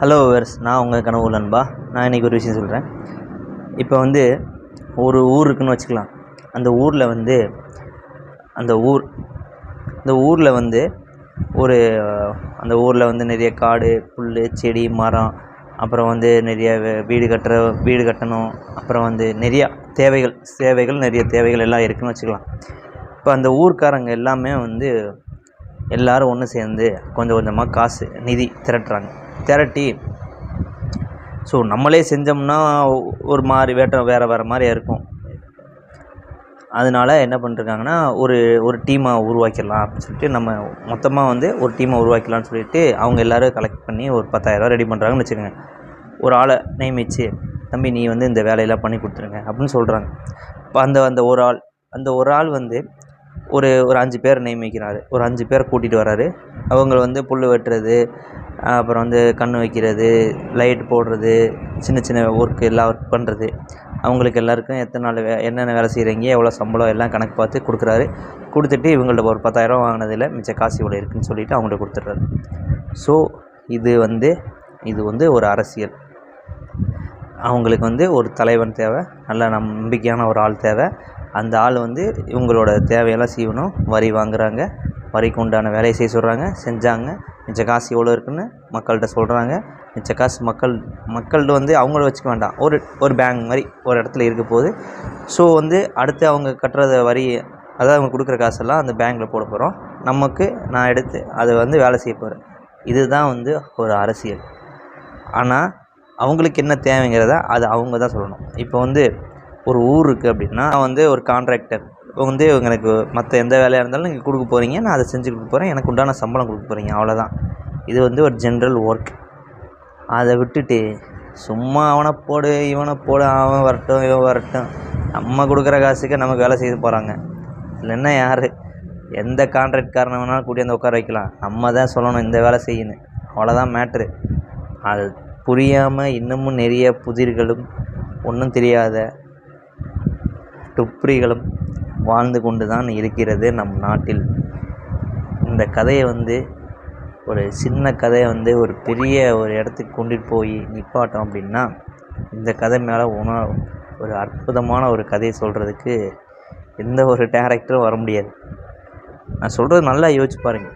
Hello viewers, நான் உங்கள் கனவு நண்பா. நான் இன்றைக்கி ஒரு விஷயம் சொல்கிறேன். இப்போ ஒரு ஊர் இருக்குதுன்னு வச்சுக்கலாம். அந்த ஊரில் அந்த ஊர் அந்த ஊரில் ஒரு அந்த ஊரில் நிறைய காடு, புல், செடி, மரம், அப்புறம் நிறைய வீடு கட்டணும். அப்புறம் நிறையா சேவைகள் நிறைய தேவைகள் எல்லாம் இருக்குதுன்னு வச்சுக்கலாம். இப்போ அந்த ஊர்க்காரங்க எல்லாமே எல்லோரும் ஒன்று சேர்ந்து கொஞ்சம் கொஞ்சமாக காசு நிதி திரட்டி ஸோ நம்மளே செஞ்சோம்னா ஒரு மாதிரி வேறு மாதிரியா இருக்கும். அதனால என்ன பண்ணிருக்காங்கன்னா, ஒரு டீமை உருவாக்கிடலாம் அப்படின்னு சொல்லிட்டு, நம்ம மொத்தமாக ஒரு டீமை உருவாக்கிடலான்னு சொல்லிட்டு அவங்க எல்லோரும் கலெக்ட் பண்ணி ஒரு 10,000 ரெடி பண்ணுறாங்கன்னு வச்சுக்கோங்க. ஒரு ஆளை நியமித்து, தம்பி நீ இந்த வேலையெல்லாம் பண்ணி கொடுத்துருங்க அப்படின்னு சொல்கிறாங்க. இப்போ அந்த ஒரு ஆள் ஒரு 5 பேர் நியமிக்கிறாரு. ஒரு 5 பேரை கூட்டிகிட்டு வராரு. அவங்க புல் வெட்டுறது, அப்புறம் கன்று வைக்கிறது, லைட் போடுறது, சின்ன சின்ன எல்லா ஒர்க் பண்ணுறது. அவங்களுக்கு எல்லாருக்கும் எத்தனை நாள் என்னென்ன வேலை செய்கிறீங்க, எவ்வளோ சம்பளம் எல்லாம் கணக்கு பார்த்து கொடுக்குறாரு. கொடுத்துட்டு இவங்கள்ட்ட ஒரு 10,000 வாங்கினதில் மிச்ச காசு இவ்வளோ இருக்குதுன்னு சொல்லிவிட்டு அவங்கள்ட்ட கொடுத்துட்றாரு. ஸோ இது ஒரு அரசியல். அவங்களுக்கு ஒரு தலைவன் தேவை, நல்ல நம்பிக்கையான ஒரு ஆள் தேவை. அந்த ஆள் இவங்களோட தேவையெல்லாம் செய்யணும். வரி வாங்குகிறாங்க, வரிக்கு உண்டான வேலையை செய்ய சொல்கிறாங்க, செஞ்சாங்க. மிச்ச காசு எவ்வளோ இருக்குதுன்னு மக்கள்கிட்ட சொல்கிறாங்க. மிச்ச காசு மக்கள்கிட்ட அவங்கள வச்சுக்க வேண்டாம், ஒரு பேங்க் மாதிரி ஒரு இடத்துல இருக்க போகுது. ஸோ அடுத்து அவங்க கட்டுறத வரி, அதாவது அவங்க கொடுக்குற காசெல்லாம் அந்த பேங்க்கில் போட போகிறோம். நான் எடுத்து அதை வேலை செய்ய போகிறேன். இதுதான் ஒரு அரசியல். ஆனால் அவங்களுக்கு என்ன தேவைங்கிறத அது அவங்க தான் சொல்லணும். இப்போ ஒரு ஊர் இருக்குது அப்படின்னா, ஒரு கான்ட்ராக்டர் எனக்கு மற்ற எந்த வேலையாக இருந்தாலும் நீங்கள் கொடுக்க போகிறீங்க, நான் அதை செஞ்சு கொடுக்க போகிறேன், எனக்கு உண்டான சம்பளம் கொடுக்க போகிறீங்க, அவ்வளோதான். இது ஒரு ஜென்ரல் ஒர்க். அதை விட்டுட்டு சும்மா அவனை போடு இவனை போடு, அவன் வரட்டும் இவன் வரட்டும், நம்ம கொடுக்குற காசுக்கு நமக்கு வேலை செய்து போகிறாங்க. இல்லைன்னா யார் எந்த கான்ட்ராக்ட்காரனை வேணாலும் கூட்டியாந்து உட்கார வைக்கலாம், நம்ம தான் சொல்லணும் இந்த வேலை செய்யணும், அவ்வளோதான் மேட்ரு. அது புரியாமல் இன்னமும் நிறைய புதிர்களும் ஒன்றும் தெரியாத துப்ரிகளும் வாழ்ந்து கொண்டு தான் இருக்கிறது நம் நாட்டில். இந்த கதையை ஒரு சின்ன கதையை ஒரு பெரிய ஒரு இடத்துக்கு கொண்டுட்டு போய் நிப்பாட்டோம் அப்படின்னா, இந்த கதை மேலே ஒரு அற்புதமான ஒரு கதையை சொல்கிறதுக்கு எந்த ஒரு டேரக்டரும் வர முடியாது. நான் சொல்கிறது நல்லா யோசிச்சு பாருங்கள்.